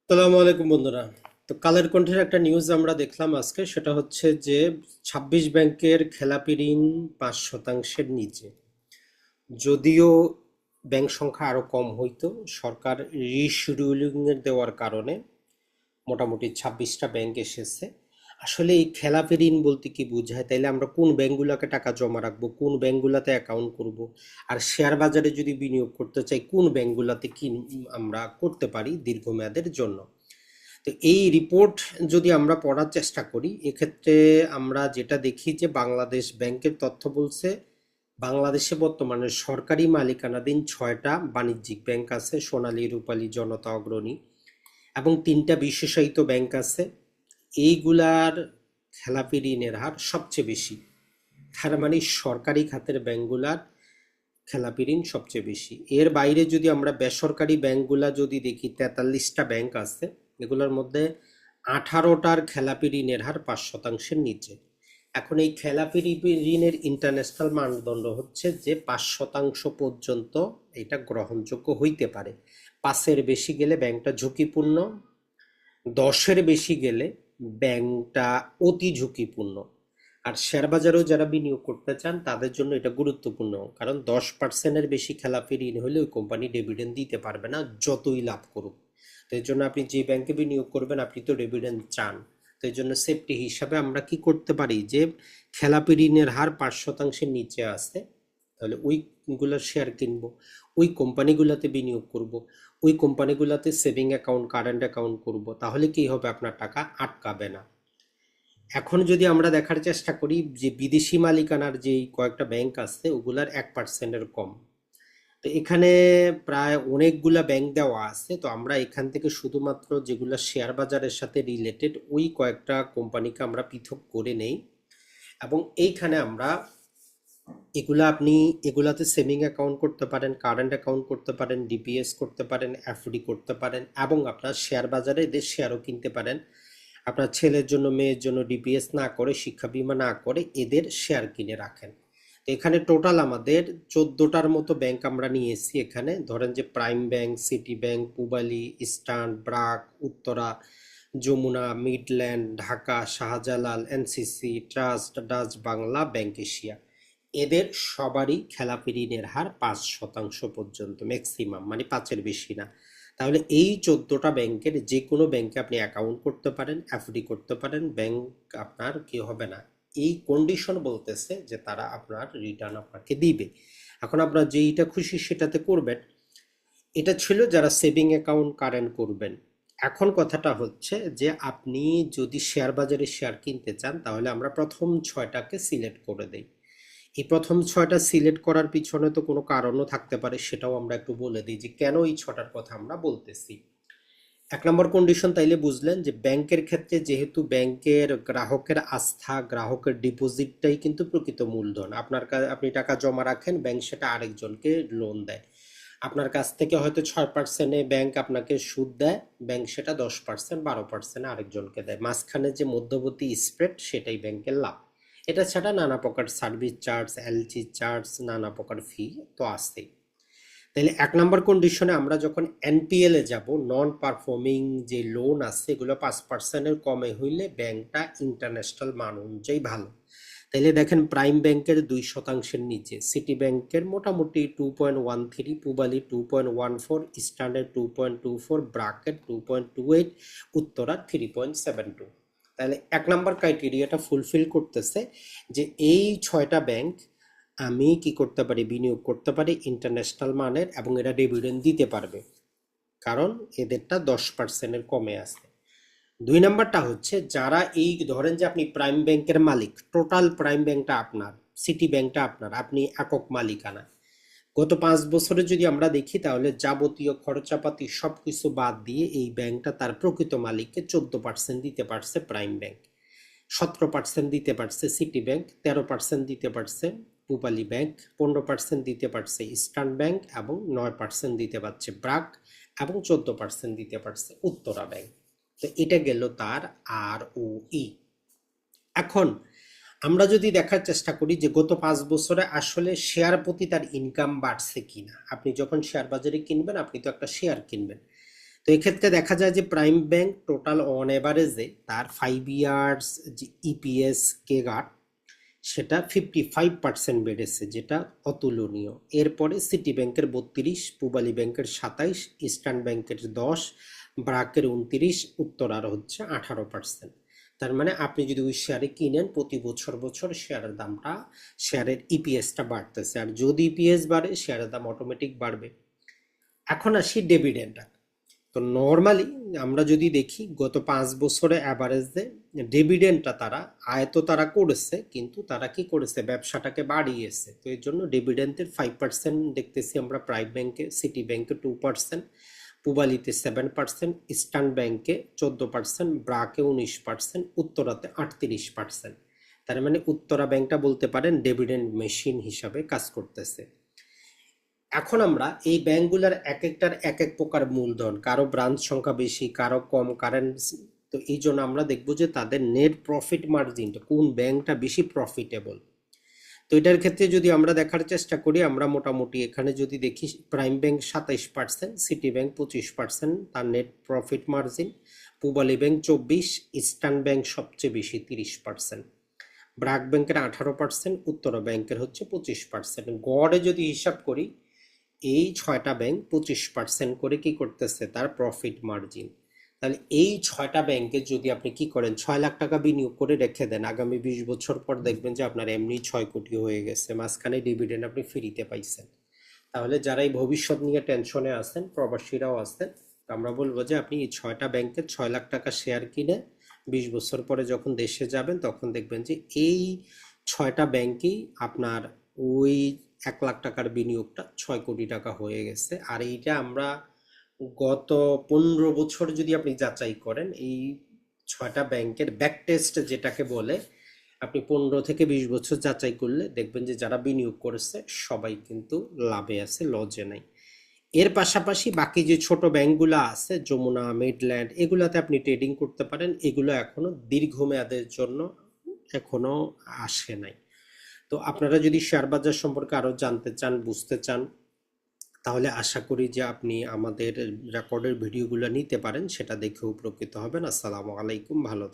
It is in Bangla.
আসসালামু আলাইকুম বন্ধুরা। তো কালের কণ্ঠের একটা নিউজ আমরা দেখলাম আজকে, সেটা হচ্ছে যে ২৬ ব্যাংকের খেলাপি ঋণ ৫% নিচে। যদিও ব্যাংক সংখ্যা আরো কম হইতো, সরকার রিশিডিউলিং এর দেওয়ার কারণে মোটামুটি ২৬টা ব্যাংক এসেছে। আসলে এই খেলাপি ঋণ বলতে কি বোঝায়, তাইলে আমরা কোন ব্যাংকগুলোকে টাকা জমা রাখবো, কোন ব্যাংকগুলোতে অ্যাকাউন্ট করব, আর শেয়ার বাজারে যদি বিনিয়োগ করতে চাই কোন ব্যাংকগুলোতে কি আমরা করতে পারি দীর্ঘমেয়াদের জন্য। তো এই রিপোর্ট যদি আমরা পড়ার চেষ্টা করি, এক্ষেত্রে আমরা যেটা দেখি যে বাংলাদেশ ব্যাংকের তথ্য বলছে বাংলাদেশে বর্তমানে সরকারি মালিকানাধীন ৬টা বাণিজ্যিক ব্যাংক আছে, সোনালী, রূপালী, জনতা, অগ্রণী, এবং ৩টা বিশেষায়িত ব্যাংক আছে। এইগুলার খেলাপি ঋণের হার সবচেয়ে বেশি। তার মানে সরকারি খাতের ব্যাংকগুলার খেলাপি ঋণ সবচেয়ে বেশি। এর বাইরে যদি আমরা বেসরকারি ব্যাংকগুলা যদি দেখি, ৪৩টা ব্যাংক আছে, এগুলোর মধ্যে 18টার খেলাপি ঋণের হার ৫%-এর নিচে। এখন এই খেলাপি ঋণের ইন্টারন্যাশনাল মানদণ্ড হচ্ছে যে ৫% পর্যন্ত এটা গ্রহণযোগ্য হইতে পারে। ৫-এর বেশি গেলে ব্যাংকটা ঝুঁকিপূর্ণ, ১০-এর বেশি গেলে ব্যাংকটা অতি ঝুঁকিপূর্ণ। আর শেয়ার বাজারেও যারা বিনিয়োগ করতে চান তাদের জন্য এটা গুরুত্বপূর্ণ, কারণ 10%-এর বেশি খেলাপি ঋণ হলে ওই কোম্পানি ডিভিডেন্ড দিতে পারবে না যতই লাভ করুক। তো এর জন্য আপনি যে ব্যাংকে বিনিয়োগ করবেন, আপনি তো ডিভিডেন্ড চান। তো এই জন্য সেফটি হিসাবে আমরা কি করতে পারি, যে খেলাপি ঋণের হার ৫%-এর নিচে আসে, তাহলে ওইগুলোর শেয়ার কিনবো, ওই কোম্পানিগুলোতে বিনিয়োগ করব, ওই কোম্পানিগুলোতে সেভিং অ্যাকাউন্ট, কারেন্ট অ্যাকাউন্ট করব, তাহলে কি হবে, আপনার টাকা আটকাবে না। এখন যদি আমরা দেখার চেষ্টা করি যে বিদেশি মালিকানার যে কয়েকটা ব্যাংক আছে ওগুলার 1%-এর কম। তো এখানে প্রায় অনেকগুলা ব্যাংক দেওয়া আছে, তো আমরা এখান থেকে শুধুমাত্র যেগুলো শেয়ার বাজারের সাথে রিলেটেড ওই কয়েকটা কোম্পানিকে আমরা পৃথক করে নেই, এবং এইখানে আমরা এগুলাতে সেভিং অ্যাকাউন্ট করতে পারেন, কারেন্ট অ্যাকাউন্ট করতে পারেন, ডিপিএস করতে পারেন, এফডি করতে পারেন, এবং আপনার শেয়ার বাজারে এদের শেয়ারও কিনতে পারেন। আপনার ছেলের জন্য, মেয়ের জন্য ডিপিএস না করে, শিক্ষা বীমা না করে এদের শেয়ার কিনে রাখেন। তো এখানে টোটাল আমাদের 14টার মতো ব্যাংক আমরা নিয়েছি। এখানে ধরেন যে Prime Bank, City Bank, Pubali, Eastern, BRAC, Uttara, Jamuna, Midland, Dhaka, Shahjalal, NCC, Trust, Dutch Bangla, Bank Asia, এদের সবারই খেলাপি ঋণের হার ৫% পর্যন্ত ম্যাক্সিমাম, মানে ৫-এর বেশি না। তাহলে এই 14টা ব্যাংকের যে কোনো ব্যাংকে আপনি অ্যাকাউন্ট করতে পারেন, এফডি করতে পারেন, ব্যাংক আপনার কি হবে না, এই কন্ডিশন বলতেছে যে তারা আপনার রিটার্ন আপনাকে দিবে। এখন আপনার যেইটা খুশি সেটাতে করবেন। এটা ছিল যারা সেভিং অ্যাকাউন্ট, কারেন্ট করবেন। এখন কথাটা হচ্ছে যে আপনি যদি শেয়ার বাজারে শেয়ার কিনতে চান, তাহলে আমরা প্রথম 6টাকে সিলেক্ট করে দেই। এই প্রথম 6টা সিলেক্ট করার পিছনে তো কোনো কারণও থাকতে পারে, সেটাও আমরা একটু বলে দিই যে কেন এই 6টার কথা আমরা বলতেছি। ১ নম্বর কন্ডিশন তাইলে বুঝলেন যে ব্যাংকের ক্ষেত্রে যেহেতু ব্যাংকের গ্রাহকের আস্থা, গ্রাহকের ডিপোজিটটাই কিন্তু প্রকৃত মূলধন। আপনি টাকা জমা রাখেন, ব্যাংক সেটা আরেকজনকে লোন দেয়। আপনার কাছ থেকে হয়তো ৬%-এ ব্যাংক আপনাকে সুদ দেয়, ব্যাংক সেটা ১০%, ১২%-এ আরেকজনকে দেয়। মাঝখানে যে মধ্যবর্তী স্প্রেড, সেটাই ব্যাংকের লাভ। এটা ছাড়া নানা প্রকার সার্ভিস চার্জ, এলসি চার্জ, নানা প্রকার ফি তো আসছেই। তাহলে ১ নম্বর কন্ডিশনে আমরা যখন এনপিএল এ যাব, নন পারফর্মিং যে লোন আছে এগুলো ৫%-এর কমে হইলে ব্যাংকটা ইন্টারন্যাশনাল মান অনুযায়ী ভালো। তাইলে দেখেন প্রাইম ব্যাংকের ২%-এর নিচে, সিটি ব্যাংকের মোটামুটি 2.13, পূবালী 2.14, ইস্টার্নের 2.24, ব্রাকেট 2.28, উত্তরা 3.72। তাহলে ১ নম্বর ক্রাইটেরিয়াটা ফুলফিল করতেছে যে এই ৬টা ব্যাংক আমি কি করতে পারি, বিনিয়োগ করতে পারি ইন্টারন্যাশনাল মানের, এবং এরা ডিভিডেন্ড দিতে পারবে, কারণ এদেরটা 10%-এর কমে আছে। ২ নম্বরটা হচ্ছে যারা এই ধরেন যে আপনি প্রাইম ব্যাংকের মালিক, টোটাল প্রাইম ব্যাংকটা আপনার, সিটি ব্যাংকটা আপনার, আপনি একক মালিকানা। গত 5 বছরে যদি আমরা দেখি, তাহলে যাবতীয় খরচাপাতি সবকিছু বাদ দিয়ে এই ব্যাংকটা তার প্রকৃত মালিককে 14% দিতে পারছে প্রাইম ব্যাংক, 17% দিতে পারছে সিটি ব্যাংক, 13% দিতে পারছে পূবালী ব্যাংক, 15% দিতে পারছে ইস্টার্ন ব্যাংক, এবং 9% দিতে পারছে ব্রাক, এবং 14% দিতে পারছে উত্তরা ব্যাংক। তো এটা গেল তার আর ও ই। এখন আমরা যদি দেখার চেষ্টা করি যে গত 5 বছরে আসলে শেয়ার প্রতি তার ইনকাম বাড়ছে কিনা। আপনি যখন শেয়ার বাজারে কিনবেন, আপনি তো একটা শেয়ার কিনবেন, তো এক্ষেত্রে দেখা যায় যে প্রাইম ব্যাংক টোটাল অন এভারেজে তার 5 ইয়ার্স যে ইপিএস কেগার সেটা 55% বেড়েছে, যেটা অতুলনীয়। এরপরে সিটি ব্যাংকের 32, পূবালী ব্যাংকের 27, ইস্টার্ন ব্যাংকের 10, ব্র্যাকের 29, উত্তরার হচ্ছে 18%। তার মানে আপনি যদি ওই শেয়ারে কিনেন প্রতি বছর বছর শেয়ারের দামটা, শেয়ারের ইপিএসটা বাড়তেছে, আর যদি ইপিএস বাড়ে শেয়ারের দাম অটোমেটিক বাড়বে। এখন আসি ডিভিডেন্ড। তো নর্মালি আমরা যদি দেখি গত 5 বছরে অ্যাভারেজে ডিভিডেন্ডটা তারা আয়ত তারা করেছে, কিন্তু তারা কি করেছে, ব্যবসাটাকে বাড়িয়েছে। তো এর জন্য ডিভিডেন্ডের 5% দেখতেছি আমরা প্রাইম ব্যাংকে, সিটি ব্যাংকে 2%, পূবালিতে 7%, ইস্টার্ন ব্যাংকে 14%, ব্রাকে 19%, উত্তরাতে 38%। তার মানে উত্তরা ব্যাংকটা বলতে পারেন ডিভিডেন্ড মেশিন হিসাবে কাজ করতেছে। এখন আমরা এই ব্যাংকগুলোর এক একটার এক এক প্রকার মূলধন, কারো ব্রাঞ্চ সংখ্যা বেশি, কারো কম কারেন্সি। তো এই জন্য আমরা দেখবো যে তাদের নেট প্রফিট মার্জিনটা কোন ব্যাংকটা বেশি প্রফিটেবল। তো এটার ক্ষেত্রে যদি আমরা দেখার চেষ্টা করি, আমরা মোটামুটি এখানে যদি দেখি প্রাইম ব্যাংক 27%, সিটি ব্যাংক 25% তার net profit margin, Pubali bank 24%, eastern bank সবচেয়ে বেশি 30%, ব্র্যাক ব্যাংকের 18%, উত্তরা ব্যাংকের হচ্ছে 25%। গড়ে যদি হিসাব করি এই 6টা ব্যাংক 25% করে কি করতেছে তার প্রফিট মার্জিন। তাহলে এই 6টা ব্যাংকে যদি আপনি কি করেন 6 লাখ টাকা বিনিয়োগ করে রেখে দেন, আগামী 20 বছর পর দেখবেন যে আপনার এমনি 6 কোটি হয়ে গেছে, মাঝখানে ডিভিডেন্ড আপনি ফ্রিতে পাইছেন। তাহলে যারা এই ভবিষ্যৎ নিয়ে টেনশনে আছেন, প্রবাসীরাও আছেন, আমরা বলবো যে আপনি এই 6টা ব্যাংকে 6 লাখ টাকা শেয়ার কিনে 20 বছর পরে যখন দেশে যাবেন তখন দেখবেন যে এই 6টা ব্যাংকেই আপনার ওই 1 লাখ টাকার বিনিয়োগটা 6 কোটি টাকা হয়ে গেছে। আর এইটা আমরা গত 15 বছর যদি আপনি যাচাই করেন, এই 6টা ব্যাংকের ব্যাক টেস্ট যেটাকে বলে, আপনি 15 থেকে 20 বছর যাচাই করলে দেখবেন যে যারা বিনিয়োগ করেছে সবাই কিন্তু লাভে আছে, লজে নাই। এর পাশাপাশি বাকি যে ছোট ব্যাংকগুলো আছে, যমুনা, মিডল্যান্ড, এগুলাতে আপনি ট্রেডিং করতে পারেন। এগুলো এখনো দীর্ঘমেয়াদের জন্য এখনো আসে নাই। তো আপনারা যদি শেয়ার বাজার সম্পর্কে আরো জানতে চান, বুঝতে চান, তাহলে আশা করি যে আপনি আমাদের রেকর্ডের ভিডিওগুলো নিতে পারেন, সেটা দেখে উপকৃত হবেন। আসসালামু আলাইকুম, ভালো থাকবেন।